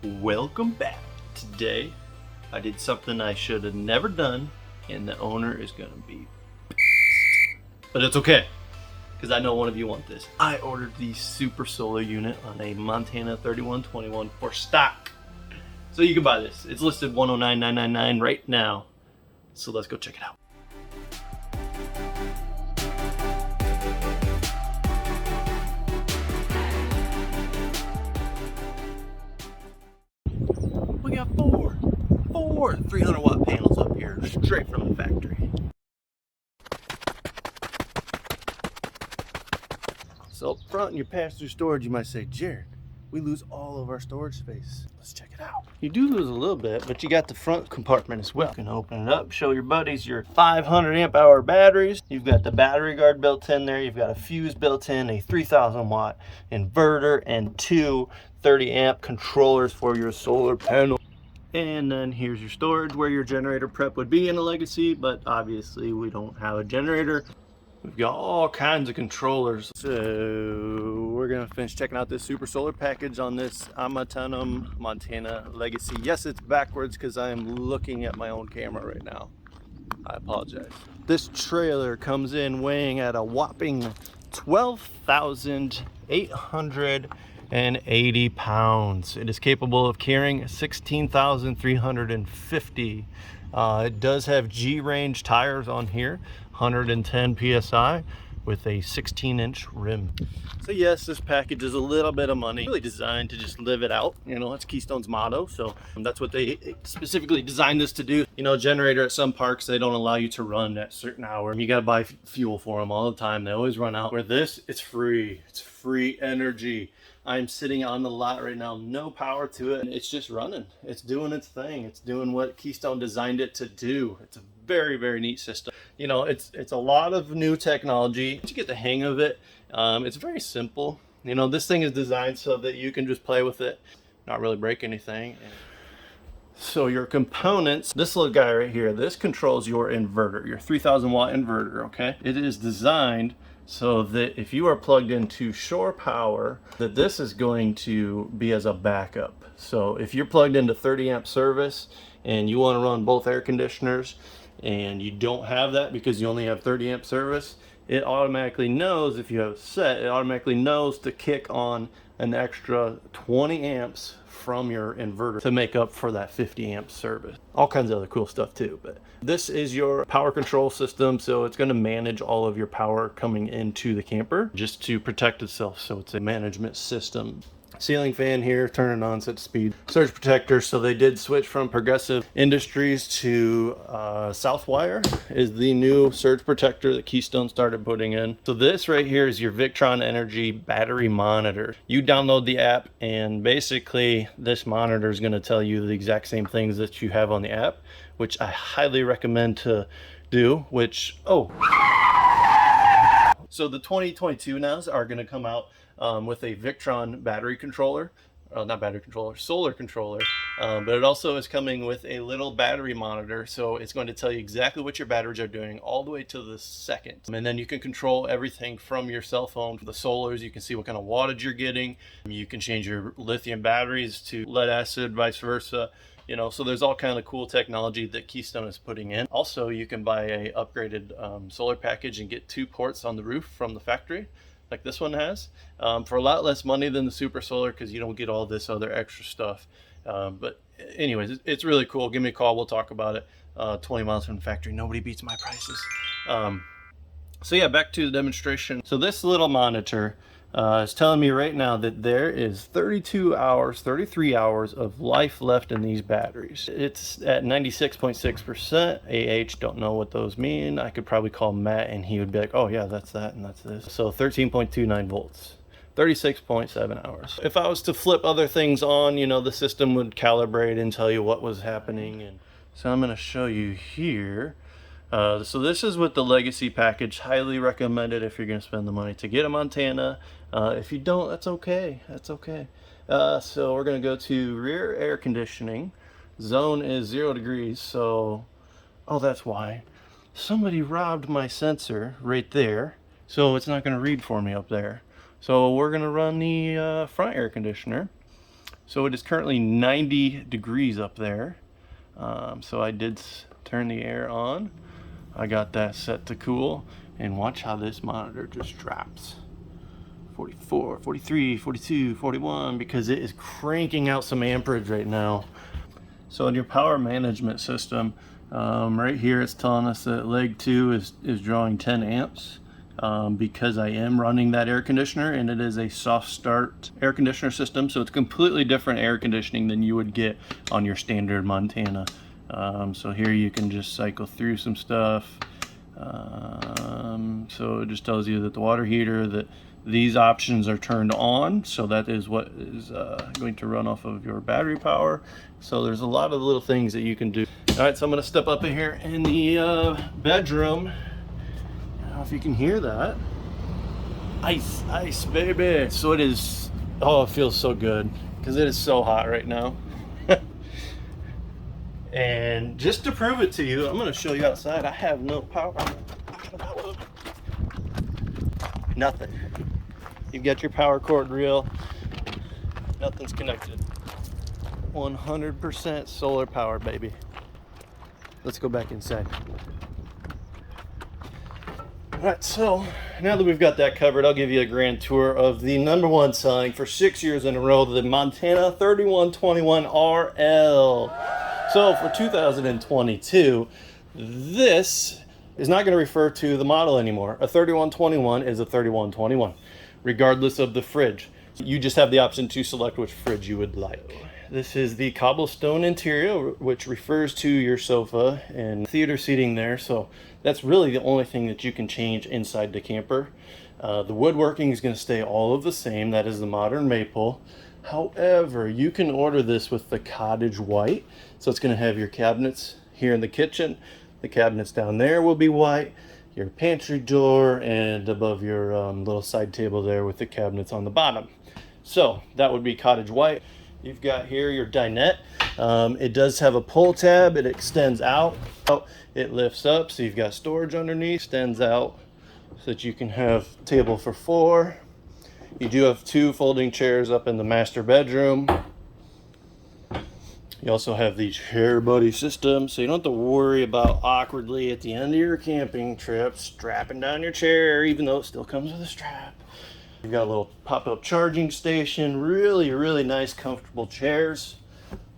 Welcome back. Today I did something I should have never done, and the owner is gonna be pissed. But it's okay, because I know one of you want this. I ordered the super solar unit on a Montana 3121 for stock. So you can buy this. It's listed $109,999 right now. So let's go check it out. We got four 300 watt panels up here, straight from the factory. So up front in your pass-through storage, you might say, Jared, we lose all of our storage space. Let's check it out. You do lose a little bit, but you got the front compartment as well. You can open it up, show your buddies your 500 amp hour batteries. You've got the battery guard built in there. You've got a fuse built in, a 3000 watt inverter, and two 30 amp controllers for your solar panel. And then here's your storage where your generator prep would be in a Legacy, but obviously we don't have a generator. We've got all kinds of controllers. So we're gonna finish checking out this super solar package on this Untitled Montana Legacy. Yes, it's backwards because I am looking at my own camera right now. I apologize. This trailer comes in weighing at a whopping 12,880 pounds. It is capable of carrying 16,350. It does have G-range tires on here, 110 psi with a 16-inch rim. So yes, this package is a little bit of money. Really designed to just live it out. You know, that's Keystone's motto. So that's what they specifically designed this to do. You know, generator at some parks, they don't allow you to run at certain hour. You got to buy fuel for them all the time. They always run out. Where this, it's free. It's free energy. I'm sitting on the lot right now, no power to it. It's just running. It's doing its thing. It's doing what Keystone designed it to do. It's a very, very neat system. You know, it's a lot of new technology. Once you get the hang of it, it's very simple. You know, this thing is designed so that you can just play with it, not really break anything. So your components, this little guy right here, this controls your inverter, your 3000 watt inverter, okay? It is designed so that if you are plugged into shore power, that this is going to be as a backup. So if you're plugged into 30 amp service and you want to run both air conditioners and you don't have that because you only have 30 amp service, it automatically knows, if you have it set, it automatically knows to kick on an extra 20 amps from your inverter to make up for that 50 amp service. All kinds of other cool stuff too, but this is your power control system, so it's going to manage all of your power coming into the camper just to protect itself. So it's a management system. Ceiling fan here, turning on, set speed. Surge protector, so they did switch from Progressive Industries to Southwire is the new surge protector that Keystone started putting in. So this right here is your Victron Energy battery monitor. You download the app and basically this monitor is going to tell you the exact same things that you have on the app, which I highly recommend to do, which, so the 2022 nows are going to come out with a Victron battery controller, not battery controller, solar controller, but it also is coming with a little battery monitor. So it's going to tell you exactly what your batteries are doing all the way to the second. And then you can control everything from your cell phone. For the solars, you can see what kind of wattage you're getting. You can change your lithium batteries to lead acid, vice versa. You know, so there's all kind of cool technology that Keystone is putting in. Also, you can buy a upgraded solar package and get 2 ports on the roof from the factory, like this one has, for a lot less money than the super solar because you don't get all this other extra stuff. But anyways, it's really cool. Give me a call, we'll talk about it. 20 miles from the factory, nobody beats my prices. So yeah, back to the demonstration. So this little monitor is telling me right now that there is 33 hours of life left in these batteries. It's at 96.6%. AH, don't know what those mean. I could probably call Matt and he would be like, oh yeah, that's that and that's this. So 13.29 volts. 36.7 hours. If I was to flip other things on, you know, the system would calibrate and tell you what was happening. And so I'm going to show you here. So this is with the Legacy package. Highly recommended if you're going to spend the money to get a Montana. If you don't, that's okay. That's okay. So we're going to go to rear air conditioning. Zone is 0 degrees. So, oh, that's why. Somebody robbed my sensor right there. So it's not going to read for me up there. So we're going to run the front air conditioner. So it is currently 90 degrees up there. So I did turn the air on. I got that set to cool, and watch how this monitor just drops. 44, 43, 42, 41, because it is cranking out some amperage right now. So in your power management system, right here it's telling us that leg 2 is drawing 10 amps. Because I am running that air conditioner, and it is a soft start air conditioner system, so it's completely different air conditioning than you would get on your standard Montana. So here you can just cycle through some stuff. So it just tells you that the water heater, that these options are turned on, so that is what is going to run off of your battery power. So there's a lot of little things that you can do. All right, so I'm going to step up in here in the bedroom. I don't know if you can hear that. Ice, ice, baby. So it is, oh, it feels so good because it is so hot right now. And just to prove it to you, I'm going to show you outside. I have no power. Nothing. You've got your power cord reel. Nothing's connected. 100% solar power, baby. Let's go back inside. Alright, so now that we've got that covered, I'll give you a grand tour of the #1 selling for 6 years in a row, the Montana 3121 RL. So for 2022, this is not going to refer to the model anymore. A 3121 is a 3121, regardless of the fridge. You just have the option to select which fridge you would like. This is the cobblestone interior, which refers to your sofa and theater seating there. So that's really the only thing that you can change inside the camper. The woodworking is going to stay all of the same. That is the modern maple. However, you can order this with the cottage white. So it's going to have your cabinets here in the kitchen. The cabinets down there will be white. Your pantry door, and above your little side table there with the cabinets on the bottom. So that would be cottage white. You've got here your dinette. It does have a pull tab. It extends out. It lifts up, so you've got storage underneath. Extends out so that you can have a table for 4. You do have 2 folding chairs up in the master bedroom. You also have the chair buddy system, so you don't have to worry about awkwardly at the end of your camping trip strapping down your chair, even though it still comes with a strap. You've got a little pop-up charging station, really nice comfortable chairs,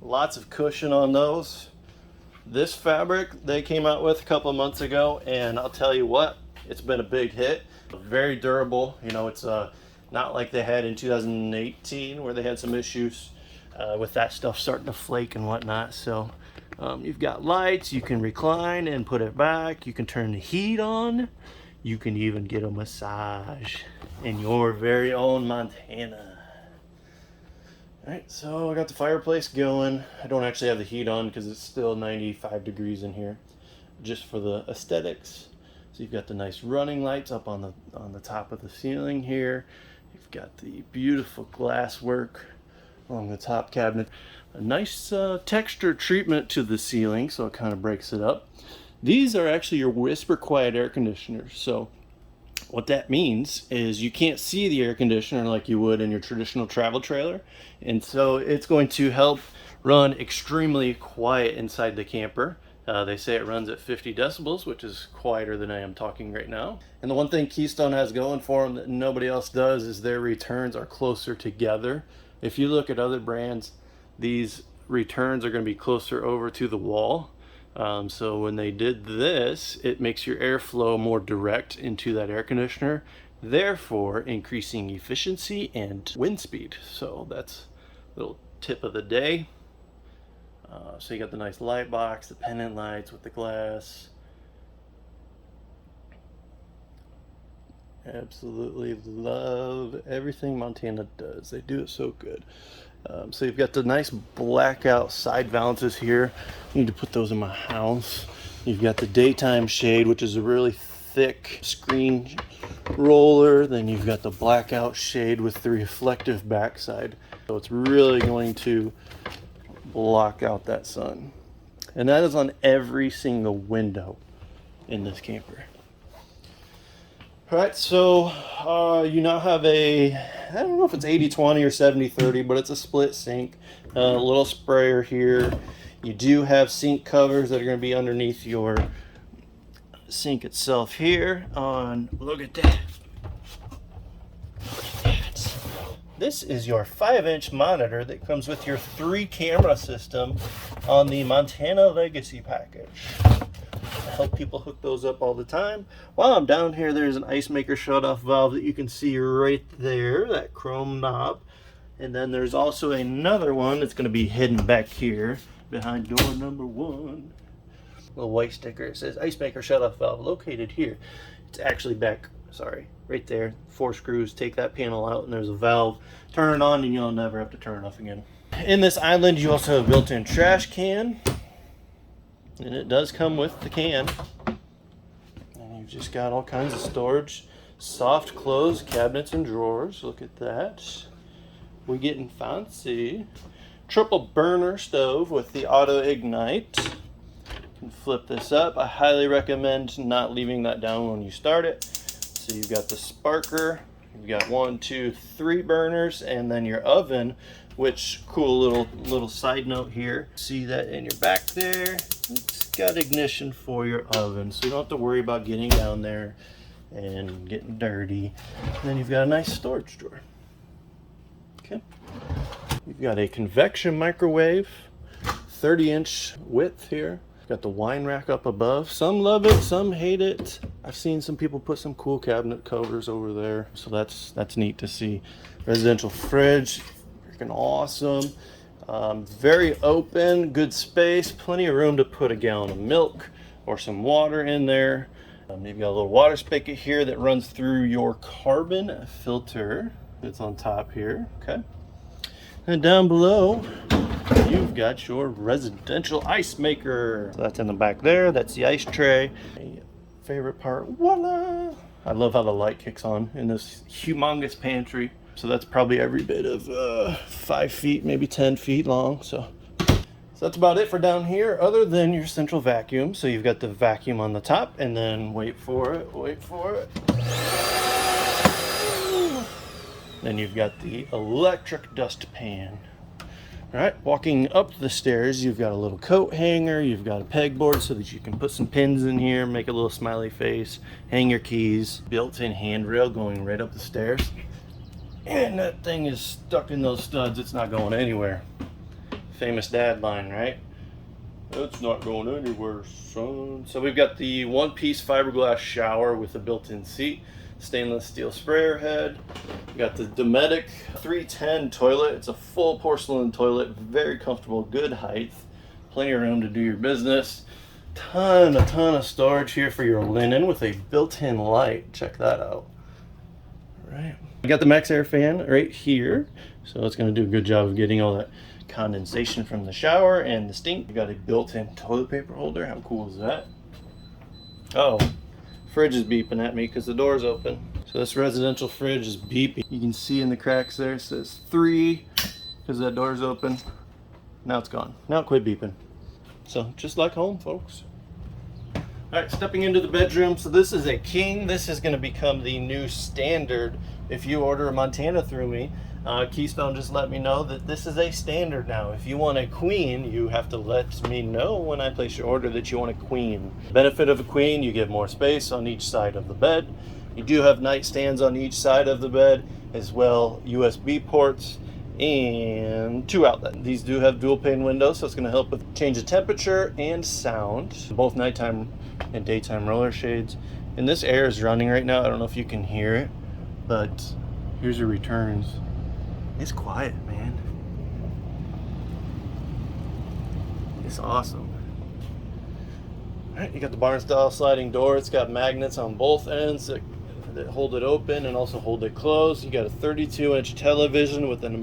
lots of cushion on those. This fabric they came out with a couple of months ago, and I'll tell you what, it's been a big hit. Very durable. You know, it's not like they had in 2018 where they had some issues with that stuff starting to flake and whatnot. So you've got lights, you can recline and put it back, you can turn the heat on, you can even get a massage in your very own Montana. Alright, so I got the fireplace going. I don't actually have the heat on because it's still 95 degrees in here, just for the aesthetics. So you've got the nice running lights up on the top of the ceiling here. You've got the beautiful glass work along the top cabinet. A nice texture treatment to the ceiling, so it kind of breaks it up. These are actually your whisper quiet air conditioners. So what that means is you can't see the air conditioner like you would in your traditional travel trailer. And so it's going to help run extremely quiet inside the camper. They say it runs at 50 decibels, which is quieter than I am talking right now. And the one thing Keystone has going for them that nobody else does is their returns are closer together. If you look at other brands, these returns are going to be closer over to the wall. So when they did this, it makes your airflow more direct into that air conditioner, therefore increasing efficiency and wind speed. So that's a little tip of the day. So you got the nice light box, the pendant lights with the glass. Absolutely love everything Montana does. They do it so good. So you've got the nice blackout side valances here. I need to put those in my house. You've got the daytime shade, which is a really thick screen roller. Then you've got the blackout shade with the reflective backside. So it's really going to block out that sun. And that is on every single window in this camper. All right, so you now have a, I don't know if it's 80-20 or 70-30, but it's a split sink. A little sprayer here. You do have sink covers that are going to be underneath your sink itself here. Look at that. This is your 5-inch monitor that comes with your 3-camera system on the Montana Legacy package. I help people hook those up all the time. While I'm down here, there's an ice maker shutoff valve that you can see right there, that chrome knob. And then there's also another one that's going to be hidden back here behind door number 1. Little white sticker. It says ice maker shutoff valve located here. It's actually back, sorry, right there. 4 screws. Take that panel out and there's a valve. Turn it on and you'll never have to turn it off again. In this island, you also have a built-in trash can. And it does come with the can. And you've just got all kinds of storage. Soft close cabinets and drawers. Look at that. We're getting fancy. Triple burner stove with the auto ignite. You can flip this up. I highly recommend not leaving that down when you start it. So you've got the sparker. You've got 1, 2, 3 burners, and then your oven, which, cool little side note here. See that in your back there? It's got ignition for your oven, so you don't have to worry about getting down there and getting dirty. And then you've got a nice storage drawer. Okay. You've got a convection microwave, 30-inch width here. Got the wine rack up above. Some love it, some hate it. I've seen some people put some cool cabinet covers over there, so that's neat to see. Residential fridge, freaking awesome. Very open, good space, plenty of room to put a gallon of milk or some water in there. You've got a little water spigot here that runs through your carbon filter that's on top here. Okay. And down below, you've got your residential ice maker. So that's in the back there. That's the ice tray. Favorite part, voila! I love how the light kicks on in this humongous pantry. So that's probably every bit of 5 feet, maybe 10 feet long. So that's about it for down here, other than your central vacuum. So you've got the vacuum on the top, and then wait for it. Then you've got the electric dustpan. All right, walking up the stairs, you've got a little coat hanger, you've got a pegboard so that you can put some pins in here, make a little smiley face, hang your keys, built-in handrail going right up the stairs. And that thing is stuck in those studs, it's not going anywhere. Famous dad line, right? It's not going anywhere, son. So we've got the 1-piece fiberglass shower with a built-in seat. Stainless steel sprayer head. We got the Dometic 310 toilet. It's a full porcelain toilet, very comfortable, good height, plenty of room to do your business. A ton of storage here for your linen with a built-in light. Check that out. All right. We got the Max Air fan right here, so it's going to do a good job of getting all that condensation from the shower and the stink. We got a built-in toilet paper holder. How cool is that? Oh. Fridge is beeping at me because the door's open. So this residential fridge is beeping. You can see in the cracks there it says 3 because that door's open. Now it's gone. Now it quit beeping. So just like home, folks. All right, stepping into the bedroom. So this is a king. This is going to become the new standard if you order a Montana through me. Keystone just let me know that this is a standard now. If you want a queen, you have to let me know when I place your order that you want a queen. Benefit of a queen, you get more space on each side of the bed. You do have nightstands on each side of the bed, as well USB ports and 2 outlets. These do have dual pane windows, so it's going to help with change of temperature and sound, both nighttime and daytime roller shades. And this air is running right now. I don't know if you can hear it, but here's your returns. It's quiet, man. It's awesome. All right, you got the barn style sliding door. It's got magnets on both ends that hold it open and also hold it closed. You got a 32-inch television with an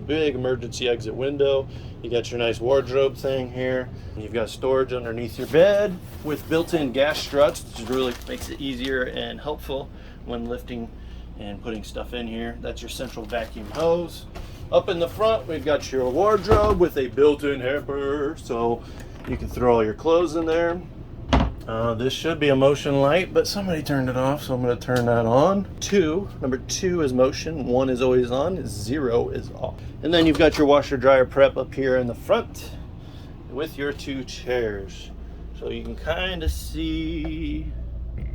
big emergency exit window. You got your nice wardrobe thing here. And you've got storage underneath your bed with built-in gas struts, which really makes it easier and helpful when lifting and putting stuff in here. That's your central vacuum hose. Up in the front, we've got your wardrobe with a built-in hamper, so you can throw all your clothes in there. This should be a motion light, but somebody turned it off, so I'm going to turn that on. Number two is motion. 1 is always on, 0 is off. And then you've got your washer dryer prep up here in the front with your 2 chairs. So you can kind of see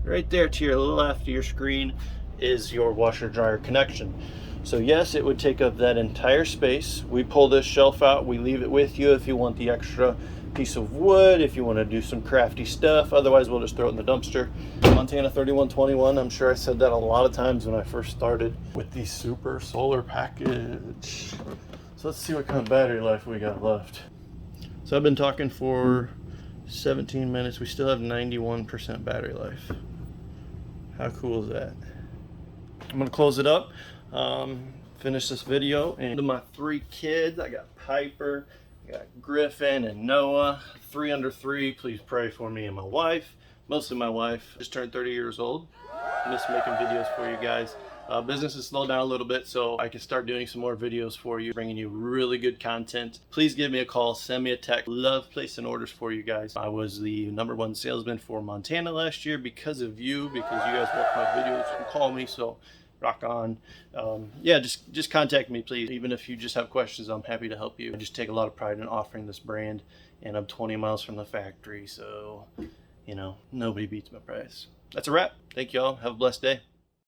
right there to your left of your screen is your washer dryer connection. So yes, it would take up that entire space. We pull this shelf out, we leave it with you if you want the extra piece of wood, if you want to do some crafty stuff. Otherwise, we'll just throw it in the dumpster. Montana 3121, I'm sure I said that a lot of times when I first started with the super solar package. So let's see what kind of battery life we got left. So I've been talking for 17 minutes. We still have 91% battery life. How cool is that? I'm gonna close it up, finish this video, and to my 3 kids, I got Piper, I got Griffin and Noah, 3 under 3. Please pray for me and my wife. Mostly my wife. Just turned 30 years old. Miss making videos for you guys. Business has slowed down a little bit, so I can start doing some more videos for you, bringing you really good content. Please give me a call, send me a text. Love placing orders for you guys. I was the #1 salesman for Montana last year because of you, because you guys watch my videos and call me, so rock on. Yeah, just contact me, please. Even if you just have questions, I'm happy to help you. I just take a lot of pride in offering this brand, and I'm 20 miles from the factory, so, you know, nobody beats my price. That's a wrap. Thank y'all. Have a blessed day.